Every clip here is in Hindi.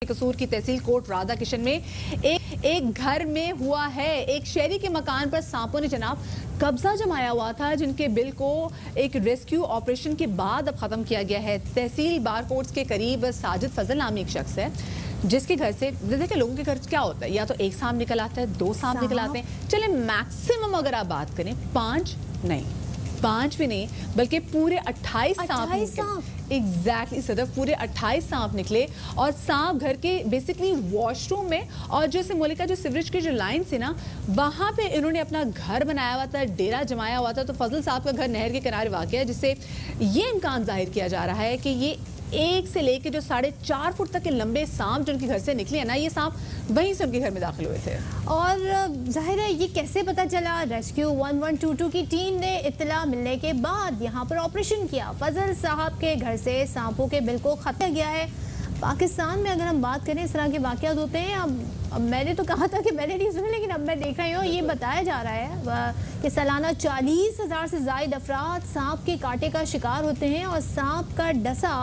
कसूर की तहसील कोट राधा किशन में एक घर में हुआ है। एक शहरी के मकान पर सांपों ने जनाब कब्जा जमाया हुआ था, जिनके बिल को एक रेस्क्यू ऑपरेशन के बाद अब खत्म किया गया है। तहसील बारकोट्स के करीब साजिद फजल नामी एक शख्स है, जिसके घर से देखिए लोगों के घर क्या होता है, या तो एक सांप निकल आता है, दो सांप निकल आते हैं। चले मैक्सिमम अगर आप बात करें 5 भी नहीं बल्कि पूरे 28 सांप एग्जैक्टली सदफ पूरे 28 सांप निकले। और सांप घर के बेसिकली वॉशरूम में और जैसे मोलिका जो सीवरेज की जो लाइन थी ना, वहां पे इन्होंने अपना घर बनाया हुआ था, डेरा जमाया हुआ था। तो फजल साहब का घर नहर के किनारे वाक़ है, जिससे ये इम्कान जाहिर किया जा रहा है कि ये 1 से लेके जो 4.5 फुट तक के लंबे सांप जो उनके घर से निकले हैं ना, ये सांप वहीं से उनके घर में दाखिल हुए थे। और जाहिर है ये कैसे पता चला? रेस्क्यू 1122 की टीम ने इत्तला मिलने के बाद यहाँ पर ऑपरेशन किया। फजल साहब के घर से सांपों के बिल को खत्म गया है। पाकिस्तान में अगर हम बात करें इस तरह के वाक़यात होते हैं। अब मैंने तो कहा था कि मैंने नहीं सुना, लेकिन अब मैं देख रही हूँ ये बताया जा रहा है कि सालाना 40,000 से ज़ायद अफराद सांप के कांटे का शिकार होते हैं और सांप का डसा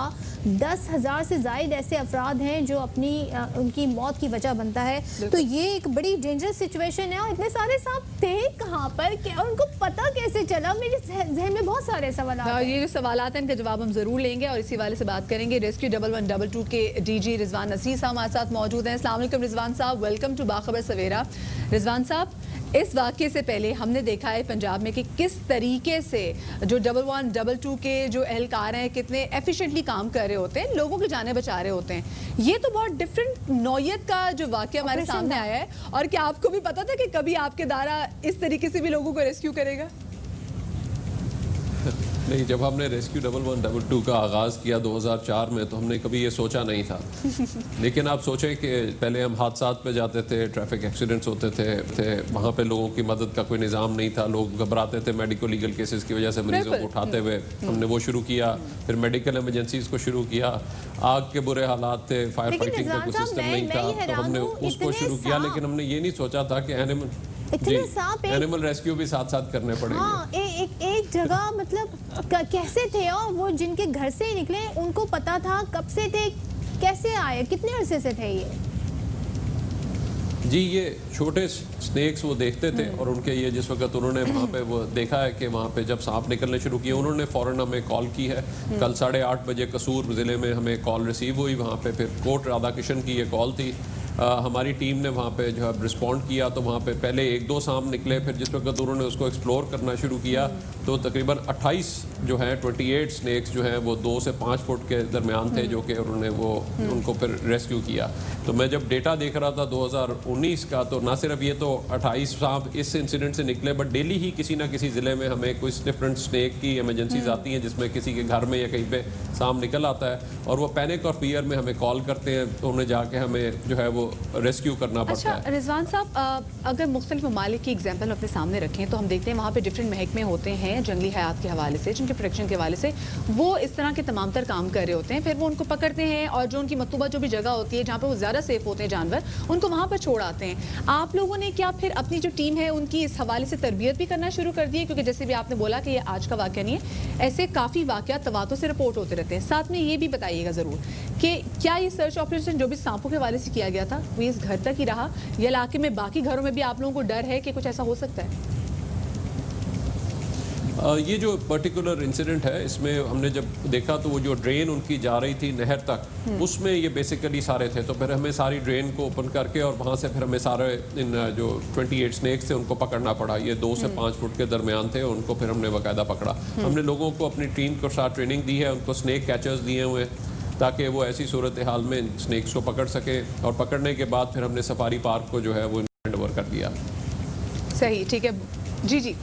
10,000 से ज़ायद ऐसे अफराद हैं जो उनकी मौत की वजह बनता है। तो ये एक बड़ी डेंजरस सिचुएशन है। और इतने सारे सांप थे कहाँ पर, क्या उनको पता कैसे चला? मेरे जहन में बहुत सारे सवाल हैं। ये जो सवाल हैं इनका जवाब हम जरूर लेंगे और इसी वाले से बात करेंगे। रेस्क्यू 1122 के डीजी रिजवान नसीर साहब हमारे साथ मौजूद हैं। अस्सलाम वालेकुम रिजवान साहब, वेलकम टू बाखबर सवेरा। रिजवान साहब, इस वाक़े से पहले हमने देखा है पंजाब में कि किस तरीके से जो 1122 के जो एहलकार हैं कितने एफिशिएंटली काम कर रहे होते हैं, लोगों की जानें बचा रहे होते हैं। ये तो बहुत डिफरेंट नौयत का जो वाक़या हमारे सामने आया है। और क्या आपको भी पता था कि कभी आपके दायरा इस तरीके से भी लोगों को रेस्क्यू करेगा? नहीं, जब हमने रेस्क्यू 1122 का आगाज़ किया 2004 में तो हमने कभी ये सोचा नहीं था। लेकिन आप सोचें कि पहले हम हादसात पे जाते थे, ट्रैफिक एक्सीडेंट्स होते थे वहाँ पे लोगों की मदद का कोई निज़ाम नहीं था, लोग घबराते थे मेडिको लीगल केसेस की वजह से मरीजों को उठाते हुए। हमने वो शुरू किया, फिर मेडिकल एमरजेंसीज को शुरू किया। आग के बुरे हालात थे, फायर फाइटिंग का कोई सिस्टम नहीं था, तो हमने उसको शुरू किया। लेकिन हमने ये नहीं सोचा था कि एनिमल रेस्क्यू भी साथ साथ करने पड़ेंगे। हाँ, एक जगह मतलब कैसे थे? और वो जिनके घर से ही निकले उनको पता था कब से थे, कैसे आए, कितने अरसे से थे ये? जी, ये छोटे स्नेक्स वो देखते थे और उनके ये जिस वक्त उन्होंने वहाँ पे वो देखा है कि वहाँ पे जब सांप निकलने शुरू किए, उन्होंने फ़ौरन हमें कॉल की है। कल 8:30 बजे कसूर ज़िले में हमें कॉल रिसीव हुई। वहाँ पे फिर कोट राधा किशन की ये कॉल थी। हमारी टीम ने वहाँ पे जो है रिस्पॉन्ड किया तो वहाँ पे पहले 1-2 सांप निकले। फिर जिस वक्त उन्होंने उसको एक्सप्लोर करना शुरू किया तो तकरीबन 28 जो है 28 स्नेक्स जो हैं वो 2 से 5 फुट के दरमियान थे, जो कि उन्होंने उनको फिर रेस्क्यू किया। तो मैं जब डेटा देख रहा था 2019 का, तो ना सिर्फ ये तो 28 सांप इस इंसिडेंट से निकले, बट डेली ही किसी ना किसी ज़िले में हमें कुछ डिफरेंट स्नेक की इमरजेंसीज आती हैं जिसमें किसी के घर में या कहीं पे सांप निकल आता है और वो पैनिक और फियर में हमें कॉल करते हैं, तो उन्हें जाके हमें जो है वो रेस्क्यू करना पड़ता है। अच्छा रिजवान साहब, अगर मुख्तलिफ ममालिक की एग्जाम्पल अपने सामने रखें तो हम देखते हैं वहाँ पे डिफरेंट महकमे होते हैं जंगली हयात के हवाले से, जिनके प्रोटेक्शन के हवाले से वो इस तरह के तमाम तर काम कर रहे होते हैं। फिर वो उनको पकड़ते हैं और जो उनकी मतलूबा जो भी जगह होती है जहाँ पर वो ज़्यादा सेफ होते हैं जानवर, उनको वहाँ पर छोड़ आते हैं। आप लोगों ने क्या फिर अपनी जो टीम है उनकी इस हवाले से तरबियत भी करना शुरू कर दी है? क्योंकि जैसे भी आपने बोला कि ये आज का वाक़या नहीं है, ऐसे काफ़ी वाक़यात तवातुर से रिपोर्ट होते रहते हैं। साथ में ये भी बताइएगा ज़रूर कि क्या ये सर्च ऑपरेशन जो भी सांपों के हवाले से किया गया था वो इस घर तक ही रहा या इलाके में बाकी घरों में भी आप लोगों को डर है कि कुछ ऐसा हो सकता है? ये जो पर्टिकुलर इंसिडेंट है इसमें हमने जब देखा तो वो जो ड्रेन उनकी जा रही थी नहर तक, उसमें ये बेसिकली सारे थे। तो फिर हमें सारी ड्रेन को ओपन करके और वहाँ से फिर हमें सारे इन जो 28 स्नेक्स थे उनको पकड़ना पड़ा। ये 2 से 5 फुट के दरमियान थे, उनको फिर हमने बाकायदा पकड़ा। हमने लोगों को अपनी टीम को साथ ट्रेनिंग दी है, उनको स्नेक कैचर्स दिए हुए ताकि वो ऐसी सूरत हाल में स्नेक्स को पकड़ सके। और पकड़ने के बाद फिर हमने सफारी पार्क को जो है वो हैंड ओवर कर दिया। सही, ठीक है जी जी,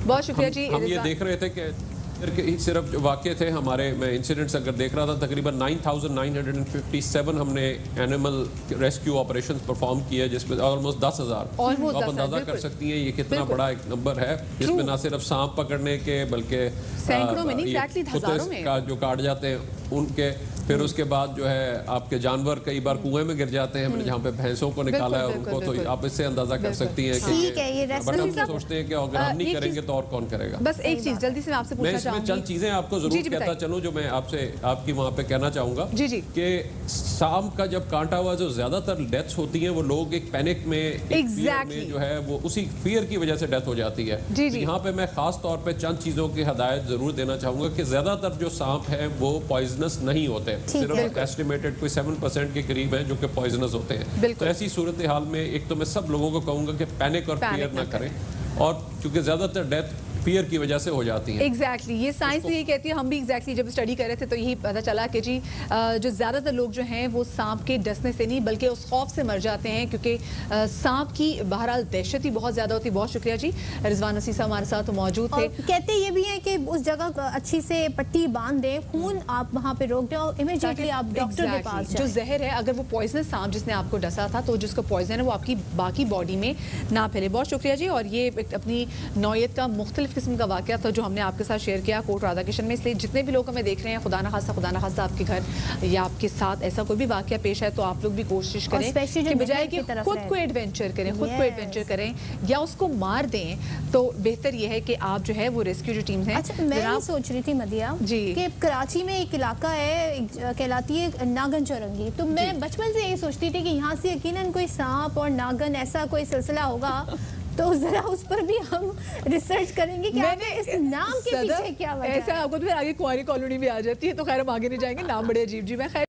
बहुत शुक्रिया जी। हम ये देख रहे थे कि सिर्फ जो वाक़े थे हमारे, मैं इंसिडेंट्स अगर देख रहा था तकरीबन 9,957 हमने एनिमल रेस्क्यू ऑपरेशंस परफॉर्म किए, जिसमें ऑलमोस्ट 10,000। आप अंदाज़ा कर सकती हैं ये कितना बड़ा एक नंबर है, जिसमें ना सिर्फ सांप पकड़ने के बल्कि सैकड़ों में नहीं, का जो काट जाते हैं उनके फिर उसके बाद जो है आपके जानवर कई बार कुएं में गिर जाते हैं, जहाँ पे भैंसों को निकाला है उनको, तो आप इससे अंदाजा कर सकती हैं कि ठीक है, ये बट हम तो सोचते हैं कि अगर हम नहीं करेंगे तो और कौन करेगा। बस एक चीज जल्दी से मैं आपसे मैं पूछना इसमें चाहूंगी। चंद चीजें आपको जरूर कहता चलूं जो मैं आपसे आपकी वहां पे कहना चाहूंगा जी जी कि सांप का जब कांटा हुआ जो ज्यादातर डेथ्स होती हैं वो लोग एक पैनिक में, एक fear में जो है वो उसी फियर की वजह से डेथ हो जाती है। जी जी। यहाँ पे मैं खास तौर पे चंद चीजों की हदायत जरूर देना चाहूंगा कि ज्यादातर जो सांप है वो पॉइजनस नहीं होते, सिर्फ एस्टिमेटेड कोई 7% के करीब है जो कि पॉइजनस होते हैं। तो ऐसी सूरत हाल में एक तो मैं सब लोगों को कहूंगा कि पैनिक और फियर ना करें, और क्योंकि ज्यादातर डेथ फियर की वजह से हो जाती है। एग्जैक्टली ये साइंस तो यही कहती है। हम भी एग्जैक्टली जब स्टडी कर रहे थे तो यही पता चला कि जी जो ज़्यादातर लोग जो हैं वो सांप के डसने से नहीं बल्कि उस खौफ से मर जाते हैं, क्योंकि सांप की बहरहाल दहशत ही बहुत ज़्यादा होती है। बहुत शुक्रिया जी, रिजवान असीसा हमारे साथ मौजूद थे। कहते ये भी है कि उस जगह अच्छी से पट्टी बांध दें, खून आप वहाँ पे रोक दें और इमीडिएटली आप डॉक्टर के पास जो जहर है, अगर वो पॉइजनस सांप जिसने आपको डसा था तो जिसको पॉइजन है वो आपकी बाकी बॉडी में ना फैले। बहुत शुक्रिया जी। और ये अपनी नौयत का मुख्तलिफ किस्म का वाक़या था जो हमने आपके साथ शेयर किया कोर्ट राधा किशन में। इसलिए जितने भी लोग हमें देख रहे हैं, खुदा न खास्ता आपके घर या आपके साथ ऐसा कोई भी वाक़या पेश है तो आप लोग भी कोशिश करें कि बजाय कि खुद को एडवेंचर करें, खुद को एडवेंचर करें या उसको मार दें, तो बेहतर यह है कि आप जो है वो रेस्क्यू जो टीम्स हैं। अच्छा, मैं ये सोच रही थी मदिया जी कि कराची में एक इलाका है कहलाती है नागन चौरंगी, तो मैं बचपन से यही सोचती थी कि यहाँ से यकीनन कोई सांप और नागन ऐसा कोई सिलसिला होगा, तो जरा उस पर भी हम रिसर्च करेंगे कि इस नाम के पीछे क्या वजह है। ऐसा आपको तो फिर आगे कुंवारी कॉलोनी भी आ जाती है, तो खैर हम आगे नहीं जाएंगे, नाम बड़े अजीब जी। मैं खैर